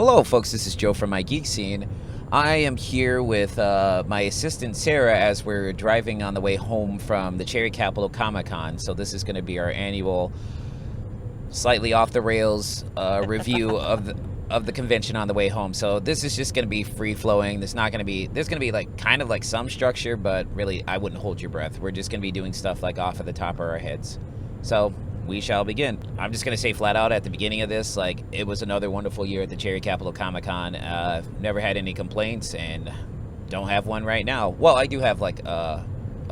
Hello, folks. This is Joe from My Geek Scene. I am here with my assistant Sarah as we're driving on the way home from the Cherry Capital Comic Con. So this is going to be our annual, slightly off the rails review of the convention on the way home. So this is just going to be free flowing. There's going to be like kind of like some structure, but really I wouldn't hold your breath. We're just going to be doing stuff like off of the top of our heads. So we shall begin. I'm just going to say flat out at the beginning of this, like, it was another wonderful year at the Cherry Capital Comic Con. Never had any complaints and don't have one right now. Well, I do have like a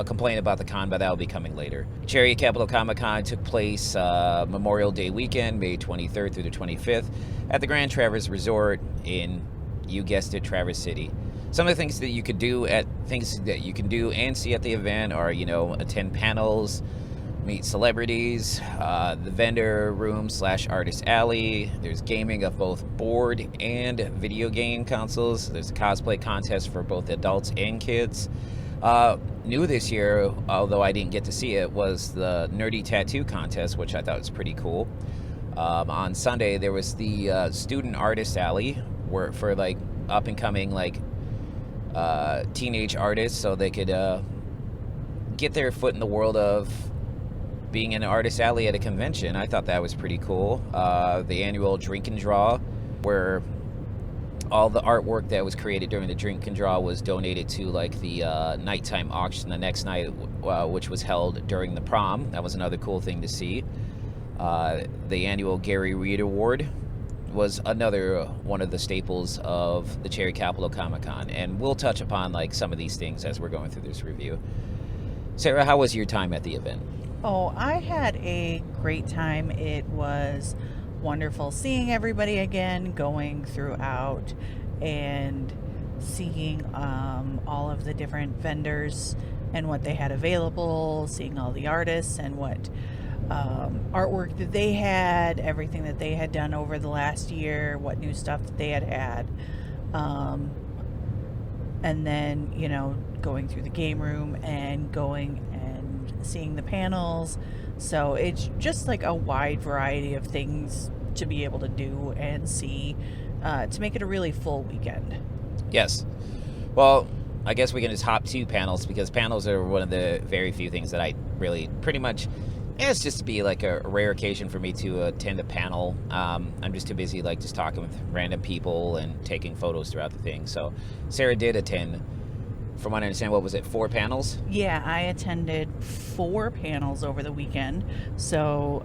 complaint about the con, but that'll be coming later. Cherry Capital Comic Con took place Memorial Day weekend, May 23rd through the 25th, at the Grand Traverse Resort in, you guessed it, Traverse City. Some of the things that you can do and see at the event are, attend panels, meet celebrities, the vendor room / artist alley. There's gaming of both board and video game consoles. There's a cosplay contest for both adults and kids. New this year, although I didn't get to see it, was the Nerdy Tattoo Contest, which I thought was pretty cool. On Sunday, there was the Student Artist Alley for like up and coming teenage artists, so they could get their foot in the world of being in an artist alley at a convention. I thought that was pretty cool. The annual Drink and Draw, where all the artwork that was created during the Drink and Draw was donated to the nighttime auction the next night, which was held during the prom. That was another cool thing to see. The annual Gary Reed Award was another one of the staples of the Cherry Capital Comic Con, and we'll touch upon some of these things as we're going through this review. Sarah, how was your time at the event? Oh, I had a great time. It was wonderful seeing everybody again, going throughout and seeing all of the different vendors and what they had available, seeing all the artists and what artwork that they had, everything that they had done over the last year, what new stuff that they had. And then, going through the game room and going and seeing the panels. So it's just like a wide variety of things to be able to do and see to make it a really full weekend. Yes. Well, I guess we can just hop to panels, because panels are one of the very few things that I really pretty much, it's just to be like a rare occasion for me to attend a panel. I'm just too busy just talking with random people and taking photos throughout the thing. So Sarah did attend, from what I understand, what was it, 4 panels? Yeah, I attended 4 panels over the weekend. So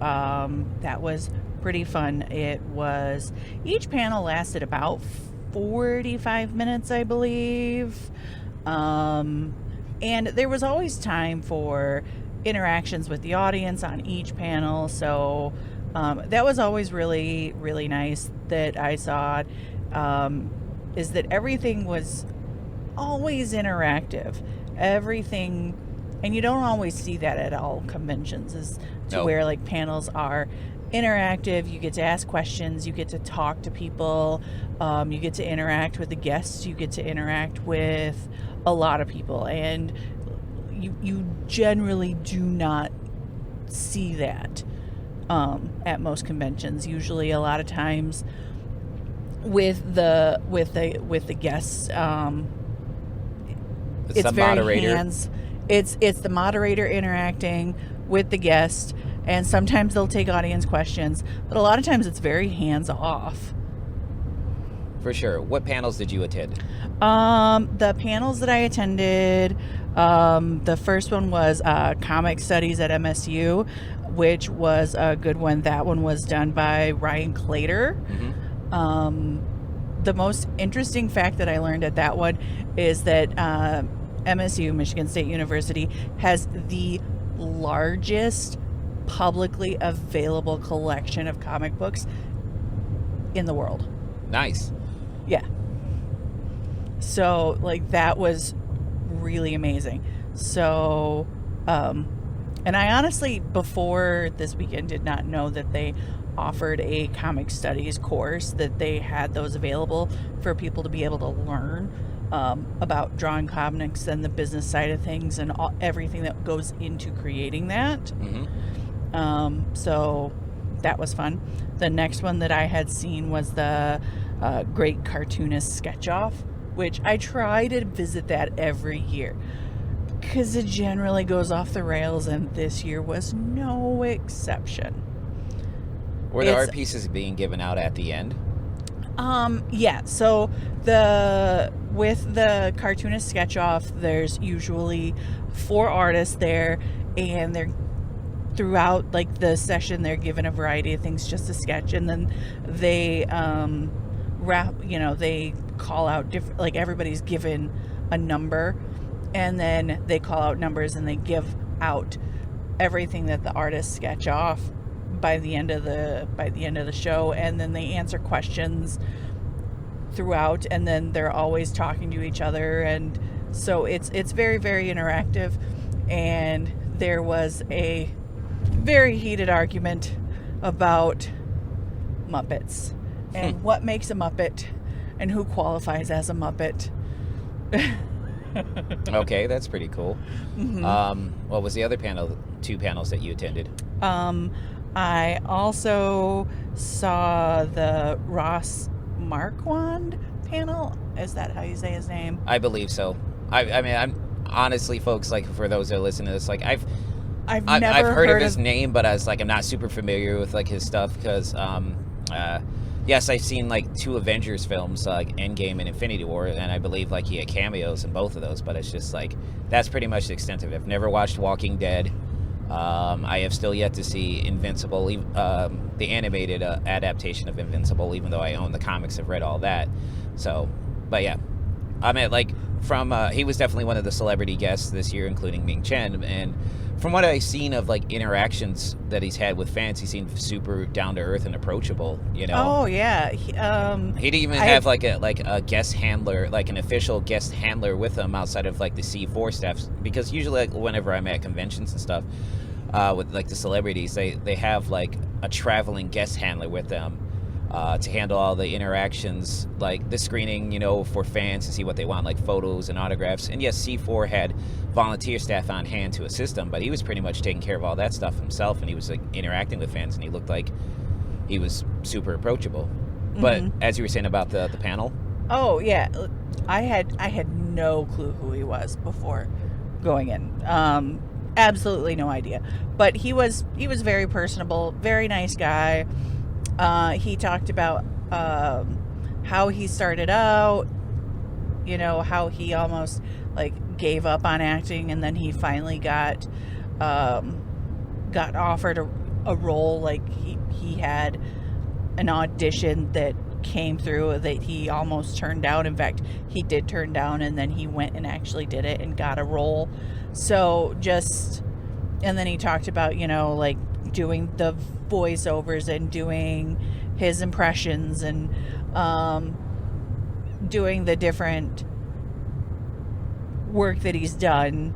that was pretty fun. Each panel lasted about 45 minutes, I believe. And there was always time for interactions with the audience on each panel. So that was always really, really nice that I saw it, is that everything was always interactive. Everything, and you don't always see that at all conventions, is to where panels are interactive. You get to ask questions, you get to talk to people, you get to interact with the guests, you get to interact with a lot of people, and you generally do not see that at most conventions. Usually, a lot of times with the guests, It's the very moderator. It's the moderator interacting with the guest, and sometimes they'll take audience questions, but a lot of times it's very hands off. For sure. What panels did you attend? The panels that I attended, the first one was comic studies at MSU, which was a good one. That one was done by Ryan Clater. Mm-hmm. The most interesting fact that I learned at that one is that MSU, Michigan State University, has the largest publicly available collection of comic books in the world. Nice. Yeah. So, that was really amazing. So, and I honestly, before this weekend, did not know that they offered a comic studies course, that they had those available for people to be able to learn about drawing comics and the business side of things and everything that goes into creating that. Mm-hmm. So that was fun. The next one that I had seen was the Great Cartoonist Sketch Off, which I try to visit that every year because it generally goes off the rails, and this year was no exception. Were the art pieces being given out at the end? Yeah, so with the Cartoonist Sketch Off, there's usually 4 artists there, and they're throughout like the session they're given a variety of things just to sketch, and then they they call out different, like everybody's given a number, and then they call out numbers and they give out everything that the artists sketch off by the end of the show, and then they answer questions throughout, and then they're always talking to each other, and so it's very, very interactive. And there was a very heated argument about Muppets and what makes a Muppet and who qualifies as a Muppet. Okay, that's pretty cool. Mm-hmm. What was the other 2 panels that you attended? I also saw the Ross Marquand panel. Is that how you say his name? I believe so. I mean, I'm honestly, folks, like, for those that listen to this, like, I've never heard of his name, but I was like, I'm not super familiar with like his stuff because yes, I've seen like 2 Avengers films, like Endgame and Infinity War, and I believe like he had cameos in both of those, but it's just like that's pretty much the extent of it. I've never watched Walking Dead. I have still yet to see Invincible, the animated adaptation of Invincible, even though I own the comics, I've read all that. So, but yeah, I mean, like, he was definitely one of the celebrity guests this year, including Ming Chen, and from what I've seen of like interactions that he's had with fans, he seemed super down to earth and approachable. You know. Oh yeah. He'd even have like a guest handler, like an official guest handler with him outside of like the C4 staff, because usually like, whenever I'm at conventions and stuff with like the celebrities, they have like a traveling guest handler with them to handle all the interactions, like the screening, you know, for fans to see what they want, like photos and autographs. And yes, C4 had volunteer staff on hand to assist him, but he was pretty much taking care of all that stuff himself, and he was like interacting with fans, and he looked like he was super approachable. Mm-hmm. But as you were saying about the panel, oh yeah, I had no clue who he was before going in. Absolutely no idea. But he was very personable, very nice guy. He talked about how he started out, you know, how he almost like gave up on acting, and then he finally got offered a role. Like he had an audition that came through that he almost turned down. In fact, he did turn down, and then he went and actually did it and got a role. So and then he talked about, you know, like doing the voiceovers and doing his impressions and doing the different work that he's done.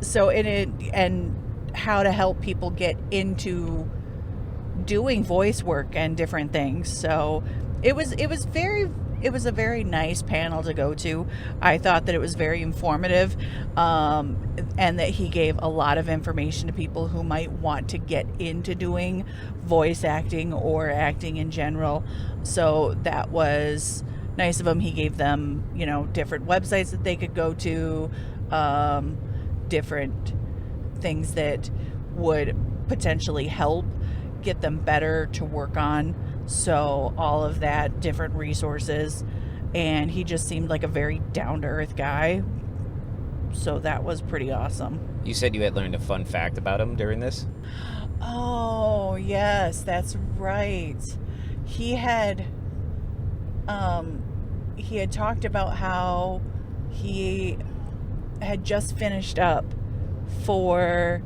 So and how to help people get into doing voice work and different things. So it was a very nice panel to go to. I thought that it was very informative, and that he gave a lot of information to people who might want to get into doing voice acting or acting in general. So that was nice of him. He gave them, you know, different websites that they could go to, different things that would potentially help get them better to work on. So all of that, different resources, and he just seemed like a very down-to-earth guy. So that was pretty awesome. You said you had learned a fun fact about him during this? Oh, yes, that's right. He had talked about how he had just finished up for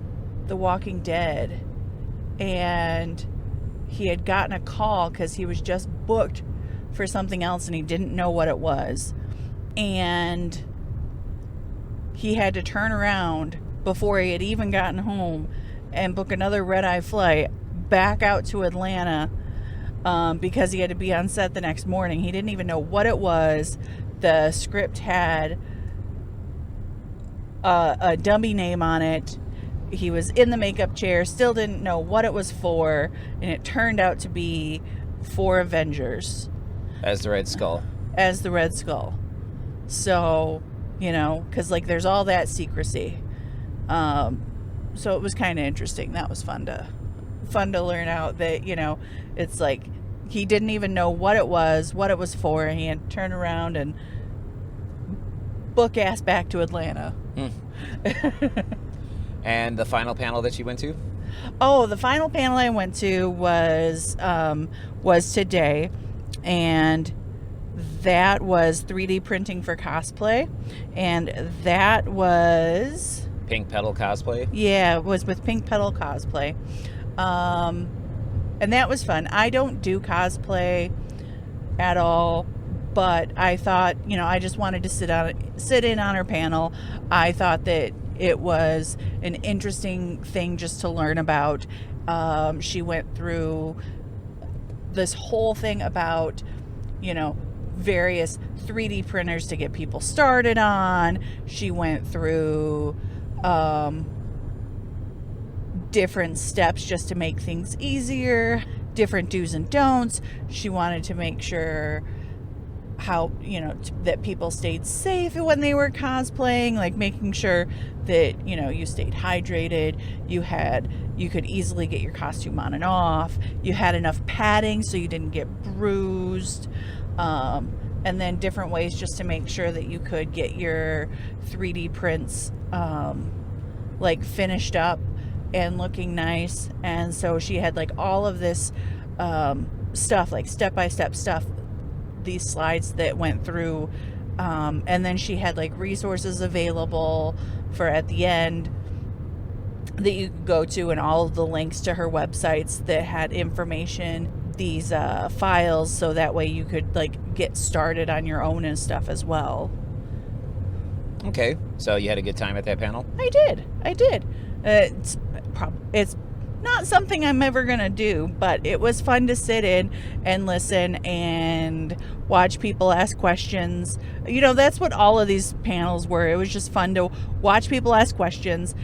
The Walking Dead, and he had gotten a call because he was just booked for something else and he didn't know what it was. And he had to turn around before he had even gotten home and book another red-eye flight back out to Atlanta because he had to be on set the next morning. He didn't even know what it was. The script had a dummy name on it. He was in the makeup chair, still didn't know what it was for, and it turned out to be for Avengers. As the Red Skull. as the Red Skull. So, because like there's all that secrecy. So it was kind of interesting. That was fun to learn out that, it's like he didn't even know what it was for. He had to turn around and book ass back to Atlanta. And the final panel that you went to? Oh, the final panel I went to was today, and that was 3D printing for cosplay, and that was Pink Petal Cosplay? Yeah, it was with Pink Petal Cosplay. And that was fun. I don't do cosplay at all, but I thought, I just wanted to sit in on her panel. I thought that it was an interesting thing just to learn about. She went through this whole thing about, various 3D printers to get people started on. She went through different steps just to make things easier, different do's and don'ts. She wanted to make sure how, that people stayed safe when they were cosplaying, like making sure that, you stayed hydrated, you could easily get your costume on and off, you had enough padding so you didn't get bruised, and then different ways just to make sure that you could get your 3D prints like finished up and looking nice. And so she had like all of this stuff, like step-by-step stuff, these slides that went through, and then she had like resources available for at the end that you could go to, and all of the links to her websites that had information, these files, so that way you could like get started on your own and stuff as well. Okay, so you had a good time at that panel? I did. It's not something I'm ever gonna do, but it was fun to sit in and listen and watch people ask questions. That's what all of these panels were. It was just fun to watch people ask questions,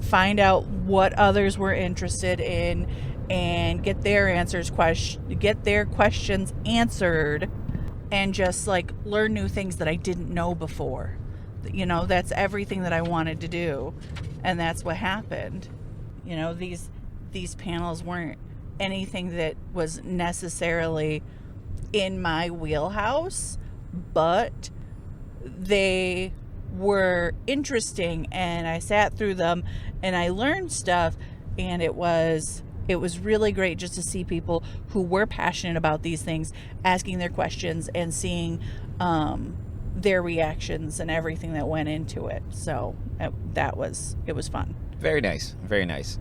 find out what others were interested in and get their questions answered, and just like learn new things that I didn't know before. That's everything that I wanted to do, and that's what happened. These panels weren't anything that was necessarily in my wheelhouse, but they were interesting, and I sat through them and I learned stuff, and it was really great just to see people who were passionate about these things asking their questions and seeing their reactions and everything that went into it. So it was fun. Very nice. Very nice.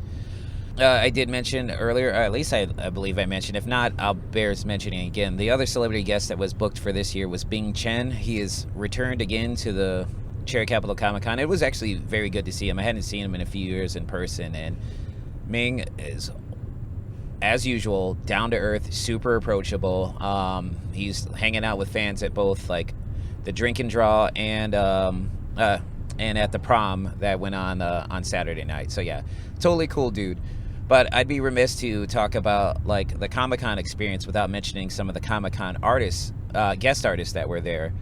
I did mention earlier, or at least I believe I mentioned, if not, I'll bears mentioning again. The other celebrity guest that was booked for this year was Bing Chen. He has returned again to the Cherry Capital Comic Con. It was actually very good to see him. I hadn't seen him in a few years in person, and Ming is, as usual, down to earth, super approachable. He's hanging out with fans at both like the Drink and Draw and at the prom that went on Saturday night. So yeah, totally cool dude. But I'd be remiss to talk about like the Comic-Con experience without mentioning some of the Comic-Con artists, guest artists that were there.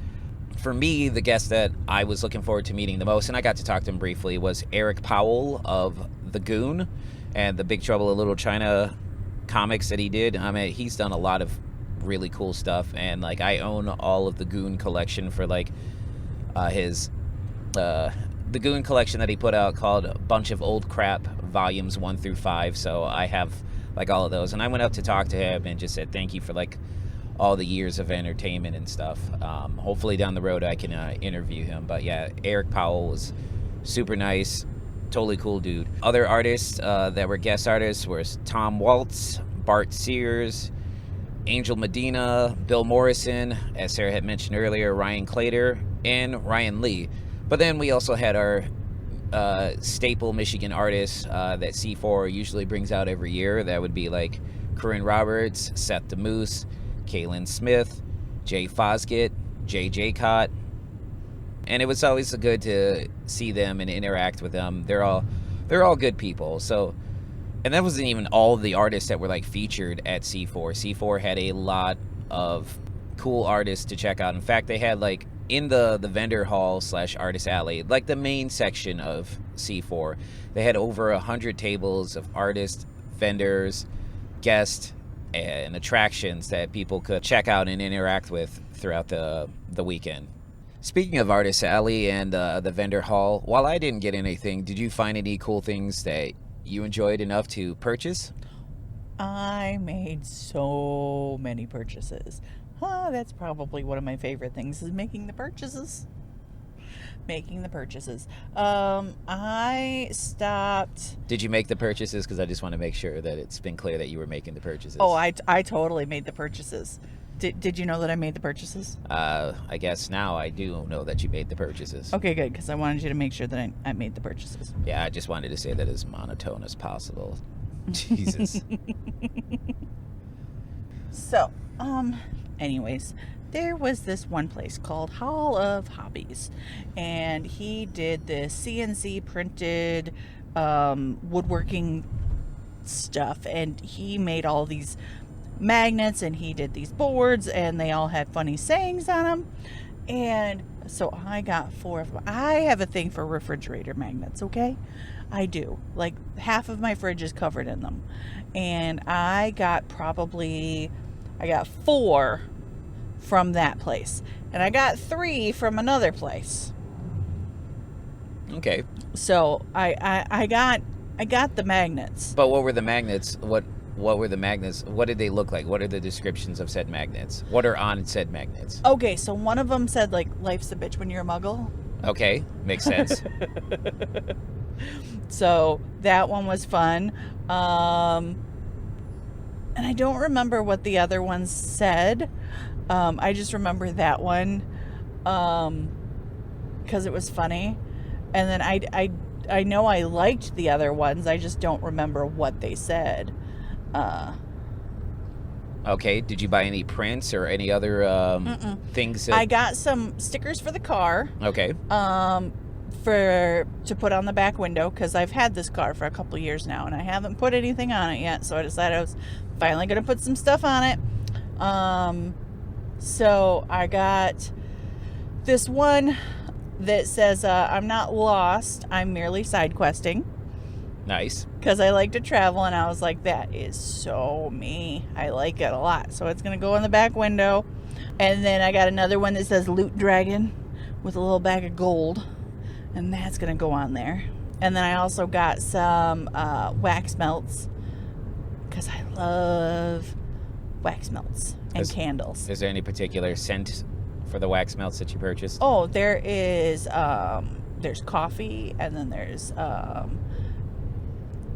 For me, the guest that I was looking forward to meeting the most, and I got to talk to him briefly, was Eric Powell of The Goon and the Big Trouble in Little China comics that he did. I mean, he's done a lot of really cool stuff, and like I own all of the Goon collection for like his the Goon collection that he put out called A Bunch of Old Crap volumes 1 through 5. So I have like all of those, and I went up to talk to him and just said thank you for like all the years of entertainment and stuff. Hopefully down the road I can interview him. But yeah, Eric Powell was super nice, totally cool dude. Other artists that were guest artists were Tom Waltz, Bart Sears, Angel Medina, Bill Morrison, as Sarah had mentioned earlier, Ryan Clater, and Ryan Lee. But then we also had our staple Michigan artists that C4 usually brings out every year. That would be like Corinne Roberts, Seth the Moose, Kaylin Smith, Jay Fosgett, Jay Jaycott. And it was always good to see them and interact with them. They're all good people. So, and that wasn't even all the artists that were like featured at C4. C4 had a lot of cool artists to check out. In fact, they had like in the vendor hall / artist alley, like the main section of C4, they had over 100 tables of artists, vendors, guests, and attractions that people could check out and interact with throughout the weekend. Speaking of Artist Alley and the vendor hall, while I didn't get anything, did you find any cool things that you enjoyed enough to purchase? I made so many purchases. That's probably one of my favorite things is making the purchases. I stopped. Did you make the purchases? Because I just want to make sure that it's been clear that you were making the purchases. Oh, I totally made the purchases. Did you know that I made the purchases? I guess now I do know that you made the purchases. Okay, good, because I wanted you to make sure that I made the purchases. Yeah, I just wanted to say that as monotone as possible. Jesus. So, anyways, there was this one place called Hall of Hobbies, and he did this CNC printed woodworking stuff, and he made all these magnets, and he did these boards, and they all had funny sayings on them. And so I got 4 of them. I have a thing for refrigerator magnets, okay? I do. Like, half of my fridge is covered in them. And I got 4 from that place. And I got 3 from another place. Okay. So I got the magnets. But what were the magnets? What were the magnets? What did they look like? What are the descriptions of said magnets? What are on said magnets? Okay, so one of them said, like, life's a bitch when you're a muggle. Okay, makes sense. So that one was fun. And I don't remember what the other ones said. I just remember that one because it was funny. And then I know I liked the other ones. I just don't remember what they said. Okay, did you buy any prints or any other things? I got some stickers for the car. Okay. To put on the back window, because I've had this car for a couple years now and I haven't put anything on it yet, so I decided I was finally going to put some stuff on it. So I got this one that says I'm not lost, I'm merely side questing, Nice. because I like to travel, and I was like, that is so me. I like it a lot, so it's going to go in the back window. And then I got another one that says Loot Dragon with a little bag of gold, and that's going to go on there. And then I also got some wax melts, because I love wax melts and candles. Is there any particular scent for the wax melts that you purchased? Oh, there is, there's coffee, and then there's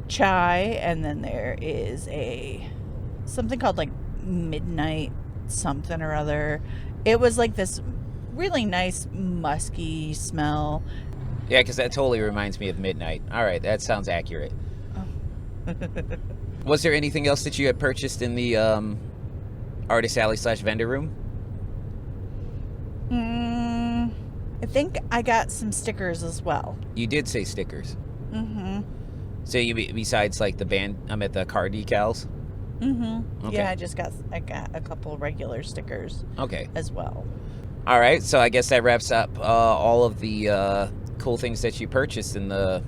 chai, and then there is something called like midnight something or other. It was like this really nice musky smell. Yeah, because that totally reminds me of midnight. All right, that sounds accurate. Oh. Was there anything else that you had purchased in the Artist Alley / vendor room? I think I got some stickers as well. You did say stickers. Mm-hmm. So you besides like the band, I'm at the car decals. Mm-hmm. Okay. Yeah, I got a couple regular stickers. Okay. As well. All right, so I guess that wraps up all of the cool things that you purchased in the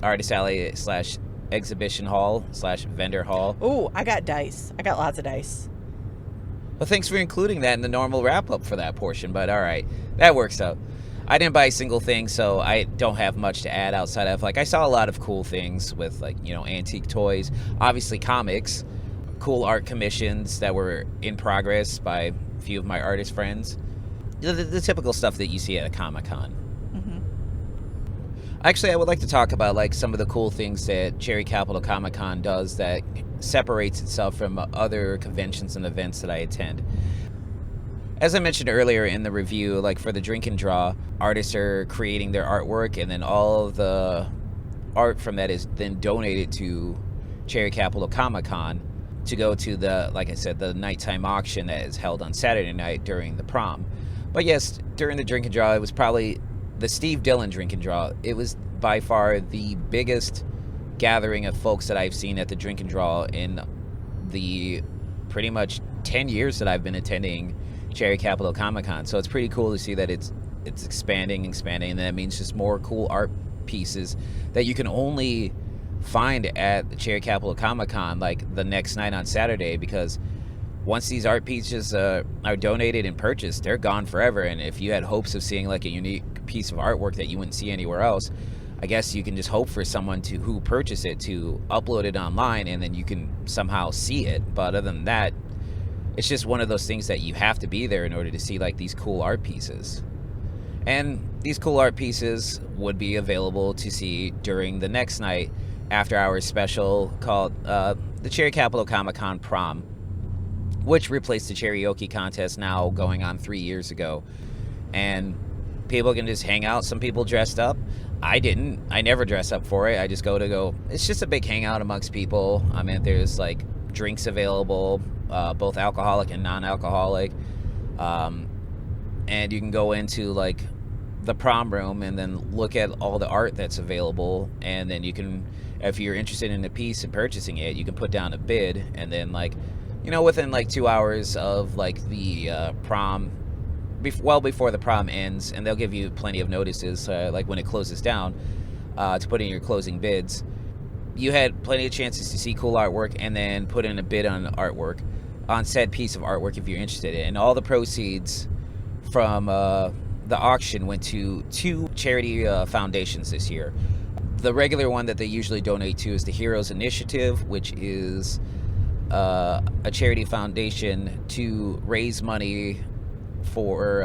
Artist Alley / exhibition hall / vendor hall. Ooh, I got dice. I got lots of dice. Well, thanks for including that in the normal wrap-up for that portion, but all right, that works out. I didn't buy a single thing, so I don't have much to add outside of, like, I saw a lot of cool things with, like, you know, antique toys, obviously comics, cool art commissions that were in progress by a few of my artist friends. The typical stuff that you see at a Comic-Con. Mm-hmm. Actually, I would like to talk about, like, some of the cool things that Cherry Capital Comic-Con does that separates itself from other conventions and events that I attend. As I mentioned earlier in the review, like for the Drink and Draw, artists are creating their artwork, and then all of the art from that is then donated to Cherry Capital Comic-Con to go to the, like I said, the nighttime auction that is held on Saturday night during the prom. But yes, during the Drink and Draw, it was probably the Steve Dillon Drink and Draw. It was by far the biggest gathering of folks that I've seen at the Drink and Draw in the pretty much 10 years that I've been attending Cherry Capital Comic Con. So it's pretty cool to see that it's expanding, and that means just more cool art pieces that you can only find at the Cherry Capital Comic Con like the next night on Saturday, because once these art pieces are donated and purchased, they're gone forever. And if you had hopes of seeing like a unique piece of artwork that you wouldn't see anywhere else, I guess you can just hope for someone who purchased it to upload it online, and then you can somehow see it. But other than that, it's just one of those things that you have to be there in order to see like these cool art pieces. And these cool art pieces would be available to see during the next night after hours special called the Cherry Capital Comic Con Prom, which replaced the Cherryoke contest now going on 3 years ago. And people can just hang out. Some people dressed up. I didn't. I never dress up for it. I just go. It's just a big hangout amongst people. I mean, there's like drinks available, both alcoholic and non-alcoholic. And you can go into like the prom room and then look at all the art that's available. And then you can, if you're interested in a piece and purchasing it, you can put down a bid. And then like, you know, within like 2 hours of like the prom, well before the prom ends, and they'll give you plenty of notices, like when it closes down, to put in your closing bids. You had plenty of chances to see cool artwork and then put in a bid on artwork, on said piece of artwork if you're interested in it. And all the proceeds from the auction went to 2 charity foundations this year. The regular one that they usually donate to is the Heroes Initiative, which is a charity foundation to raise money for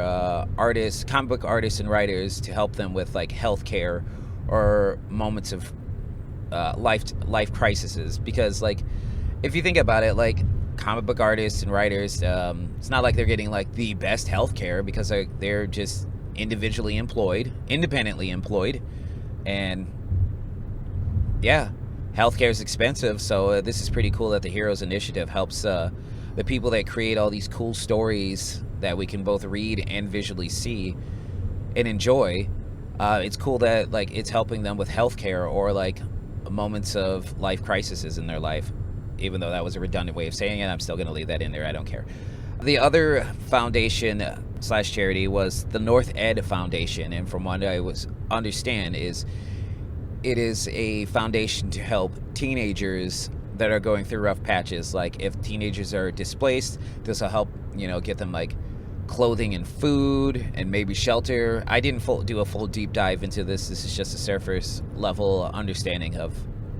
artists, comic book artists and writers, to help them with like healthcare or moments of life crises. Because like, if you think about it, like comic book artists and writers, it's not like they're getting like the best healthcare, because they're just independently employed, and yeah, healthcare is expensive. So this is pretty cool that the Heroes Initiative helps the people that create all these cool stories that we can both read and visually see and enjoy. It's cool that like it's helping them with healthcare or like moments of life crises in their life. Even though that was a redundant way of saying it, I'm still going to leave that in there. I don't care. The other foundation / charity was the North Ed Foundation, and from what I understand is it is a foundation to help teenagers that are going through rough patches. Like if teenagers are displaced, this will help, you know, get them like clothing and food and maybe shelter. I didn't do a full deep dive into this. This is just a surface level understanding of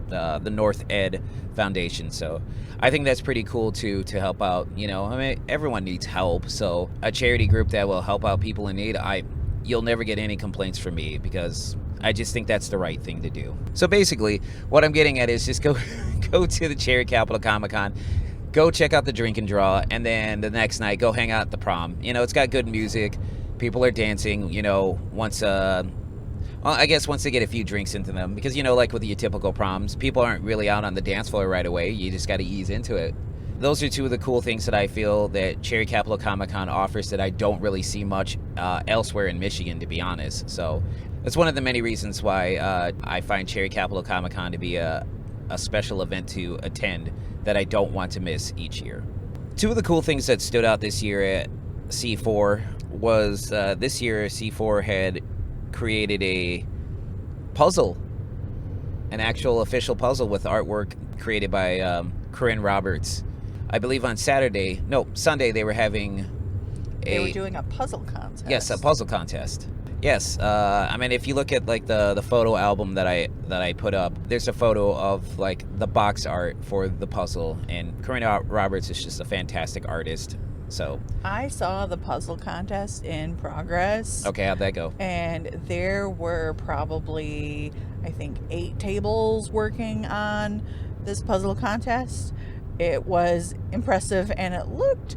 the North Ed Foundation. So I think that's pretty cool to help out. You know, I mean, everyone needs help. So a charity group that will help out people in need, you'll never get any complaints from me, because I just think that's the right thing to do. So basically, what I'm getting at is just go to the Cherry Capital Comic Con, go check out the drink and draw, and then the next night go hang out at the prom. You know, it's got good music. People are dancing, you know, once I guess once they get a few drinks into them, because, you know, like with your typical proms, people aren't really out on the dance floor right away. You just got to ease into it. Those are 2 of the cool things that I feel that Cherry Capital Comic Con offers that I don't really see much elsewhere in Michigan, to be honest. So that's one of the many reasons why I find Cherry Capital Comic Con to be a special event to attend that I don't want to miss each year. 2 of the cool things that stood out this year at C4 was this year C4 had created a puzzle, an actual official puzzle with artwork created by Corinne Roberts. I believe on Sunday they were having They were doing a puzzle contest. Yes, a puzzle contest. Yes, I mean, if you look at like the photo album that I put up, there's a photo of like the box art for the puzzle, and Corinne Roberts is just a fantastic artist. So I saw the puzzle contest in progress. Okay, how'd that go? And there were probably, I think, 8 tables working on this puzzle contest. It was impressive, and it looked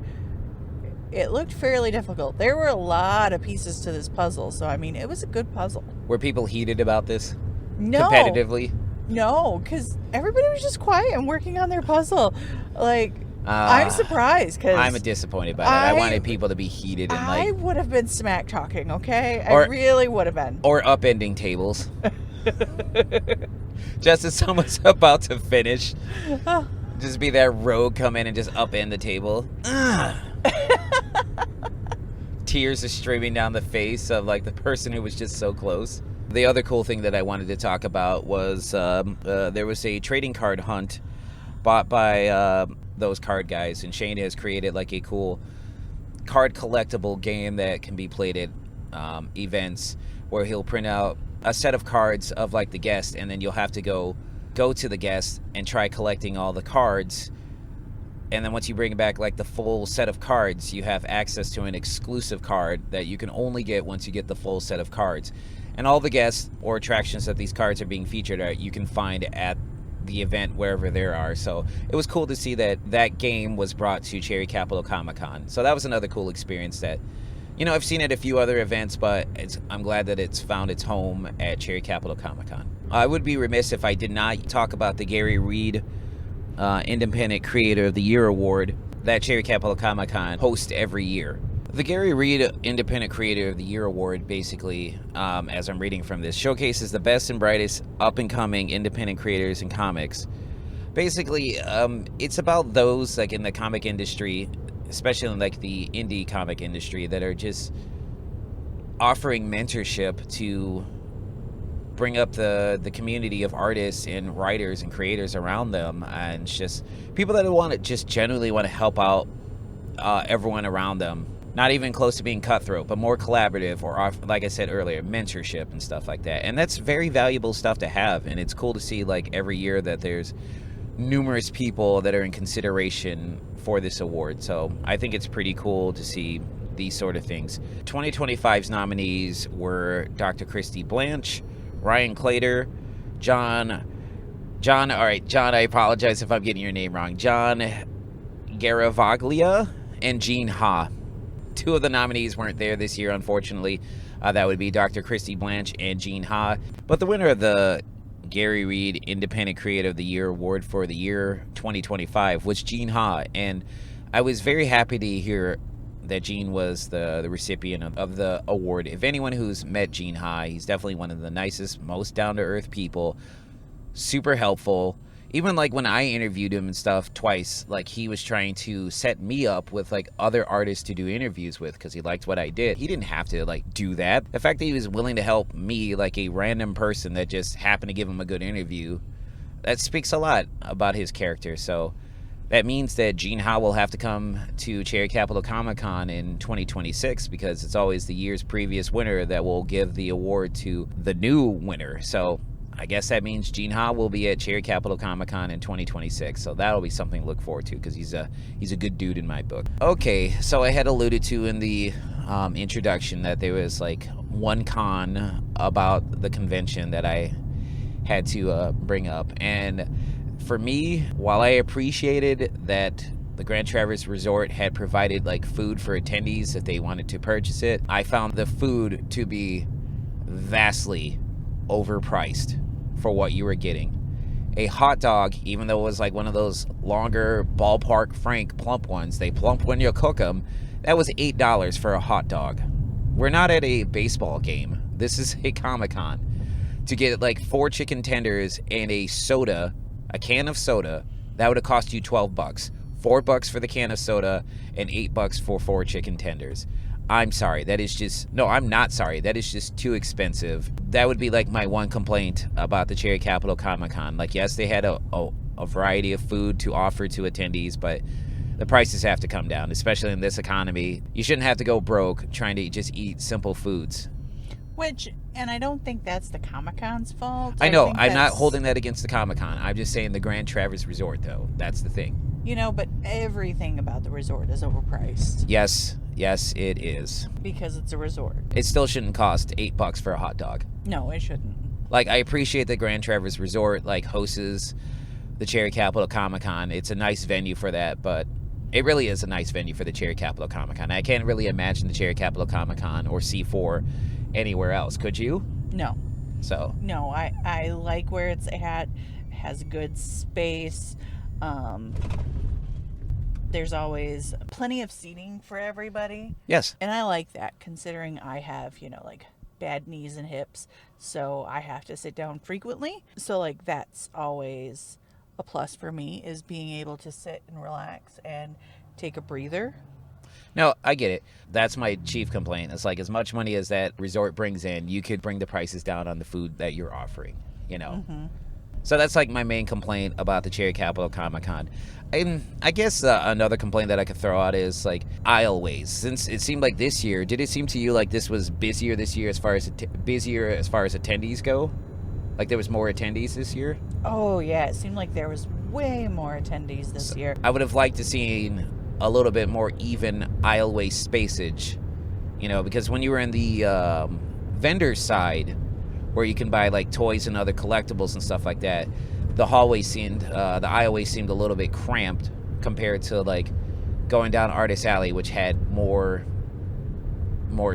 fairly difficult. There were a lot of pieces to this puzzle, so I mean, it was a good puzzle. Were people heated about this? No. Competitively? No, because everybody was just quiet and working on their puzzle. Like, I'm surprised, because I'm disappointed by that. I wanted people to be heated and I like, would have been smack talking, okay? I Or- really would have been. or upending tables. Just as someone's about to finish, just be that rogue come in and just upend the table. Ugh. tears are streaming down the face of like the person who was just so close. The other cool thing that I wanted to talk about was there was a trading card hunt bought by those card guys, and Shane has created like a cool card collectible game that can be played at events, where he'll print out a set of cards of like the guest, and then you'll have to go to the guest and try collecting all the cards. And then once you bring back like the full set of cards, you have access to an exclusive card that you can only get once you get the full set of cards. And all the guests or attractions that these cards are being featured at, you can find at the event wherever there are. So it was cool to see that that game was brought to Cherry Capital Comic-Con. So that was another cool experience that, you know, I've seen at a few other events, but I'm glad that it's found its home at Cherry Capital Comic-Con. I would be remiss if I did not talk about the Gary Reed Independent Creator of the Year Award that Cherry Capital Comic-Con hosts every year. The Gary Reed Independent Creator of the Year Award, basically, as I'm reading from this, showcases the best and brightest up-and-coming independent creators in comics. Basically, it's about those like in the comic industry, especially in like the indie comic industry, that are just offering mentorship to bring up the community of artists and writers and creators around them, and it's just people that want to just genuinely want to help out everyone around them. Not even close to being cutthroat, but more collaborative, or like I said earlier, mentorship and stuff like that. And that's very valuable stuff to have. And it's cool to see like every year that there's numerous people that are in consideration for this award. So I think it's pretty cool to see these sort of things. 2025's nominees were Dr. Christy Blanche, Ryan Clater, John, I apologize if I'm getting your name wrong, John Garavaglia, and Gene Ha. Two of the nominees weren't there this year, unfortunately. That would be Dr. Christy Blanche and Gene Ha. But the winner of the Gary Reed Independent Creator of the Year Award for the year 2025 was Gene Ha. And I was very happy to hear that Gene was the recipient of the award. If anyone who's met Gene Ha, he's definitely one of the nicest, most down-to-earth people. Super helpful. Even like when I interviewed him and stuff twice, like he was trying to set me up with like other artists to do interviews with because he liked what I did. He didn't have to like do that. The fact that he was willing to help me, like a random person that just happened to give him a good interview, that speaks a lot about his character. So that means that Gene Ha will have to come to Cherry Capital Comic-Con in 2026, because it's always the year's previous winner that will give the award to the new winner. So I guess that means Gene Ha will be at Cherry Capital Comic-Con in 2026, so that'll be something to look forward to, because he's a good dude in my book. Okay, so I had alluded to in the introduction that there was like one con about the convention that I had to bring up, and for me, while I appreciated that the Grand Traverse Resort had provided like food for attendees if they wanted to purchase it, I found the food to be vastly overpriced for what you were getting. A hot dog, even though it was like one of those longer ballpark Frank plump ones, they plump when you cook them, that was $8 for a hot dog. We're not at a baseball game. This is a Comic-Con. To get like 4 chicken tenders and a soda, a can of soda, that would have cost you $12. $4 for the can of soda and $8 for 4 chicken tenders. I'm sorry, that is just, no, I'm not sorry, that is just too expensive. That would be like my one complaint about the Cherry Capital Comic-Con. Like, yes, they had a variety of food to offer to attendees, but the prices have to come down, especially in this economy. You shouldn't have to go broke trying to just eat simple foods. Which, and I don't think that's the Comic-Con's fault. I know, I'm not holding that against the Comic-Con. I'm just saying the Grand Traverse Resort, though. That's the thing. You know, but everything about the resort is overpriced. Yes, it is. Because it's a resort. It still shouldn't cost $8 for a hot dog. No, it shouldn't. Like, I appreciate that Grand Traverse Resort, like, hosts the Cherry Capital Comic-Con. It's a nice venue for that, but it really is a nice venue for the Cherry Capital Comic-Con. I can't really imagine the Cherry Capital Comic-Con or C4 anywhere else. Could you? No. So? No, I like where it's at. It has good space. There's always plenty of seating for everybody. Yes. And I like that, considering I have, like bad knees and hips, so I have to sit down frequently. So like that's always a plus for me, is being able to sit and relax and take a breather. No, I get it. That's my chief complaint. It's like as much money as that resort brings in, you could bring the prices down on the food that you're offering, you know? So that's like my main complaint about the Cherry Capital Comic Con. And I guess another complaint that I could throw out is like aisleways. Since it seemed like this year, did it seem to you like this was busier this year as far as attendees go? Like there was more attendees this year? Oh, yeah. It seemed like there was way more attendees this year. I would have liked to seen a little bit more even aisleway spacage, you know, because when you were in the vendor side where you can buy like toys and other collectibles and stuff like that, the aisleway seemed a little bit cramped compared to like going down Artist Alley, which had more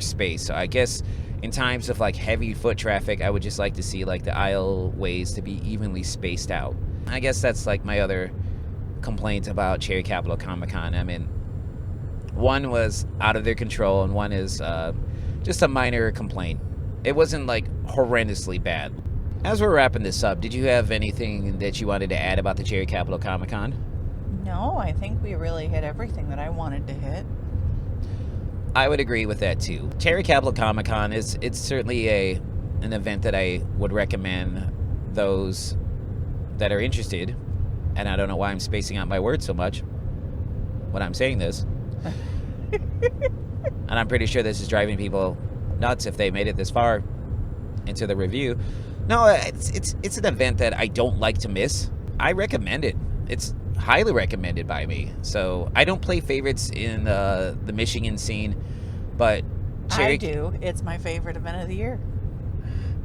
space. So I guess in times of like heavy foot traffic, I would just like to see like the aisleways to be evenly spaced out. I guess that's like my other complaint about Cherry Capital Comic Con. I mean, one was out of their control and one is just a minor complaint. It wasn't like horrendously bad. As we're wrapping this up, did you have anything that you wanted to add about the Cherry Capital Comic Con? No, I think we really hit everything that I wanted to hit. I would agree with that too. Cherry Capital Comic Con it's certainly an event that I would recommend those that are interested. And I don't know why I'm spacing out my words so much when I'm saying this. And I'm pretty sure this is driving people nuts if they made it this far into the review. No, it's an event that I don't like to miss. I recommend it. It's highly recommended by me. So I don't play favorites in the Michigan scene, but I do. It's my favorite event of the year.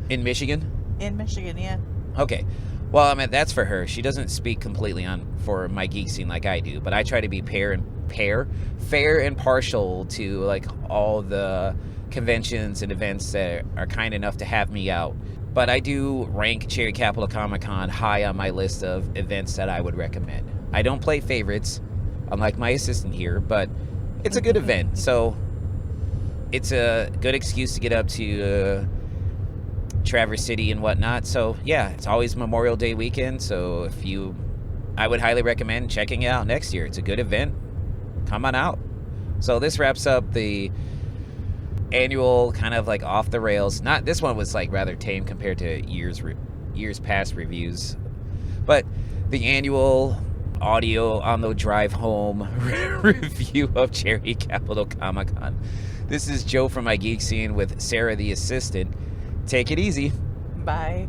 In Michigan? In Michigan, yeah. Okay. Well, I mean, that's for her. She doesn't speak completely for my geek scene like I do, but I try to be fair and partial to like all the conventions and events that are kind enough to have me out. But I do rank Cherry Capital Comic Con high on my list of events that I would recommend. I don't play favorites, unlike my assistant here, but it's a good event. So it's a good excuse to get up to Traverse City and whatnot. So yeah, it's always Memorial Day weekend. So I would highly recommend checking it out next year. It's a good event. Come on out. So this wraps up the annual kind of like off the rails. Not this one was like rather tame compared to years past reviews, but the annual audio on the drive home review of Cherry Capital Comic Con. This is Joe from My Geek Scene with Sarah the assistant. Take it easy. Bye.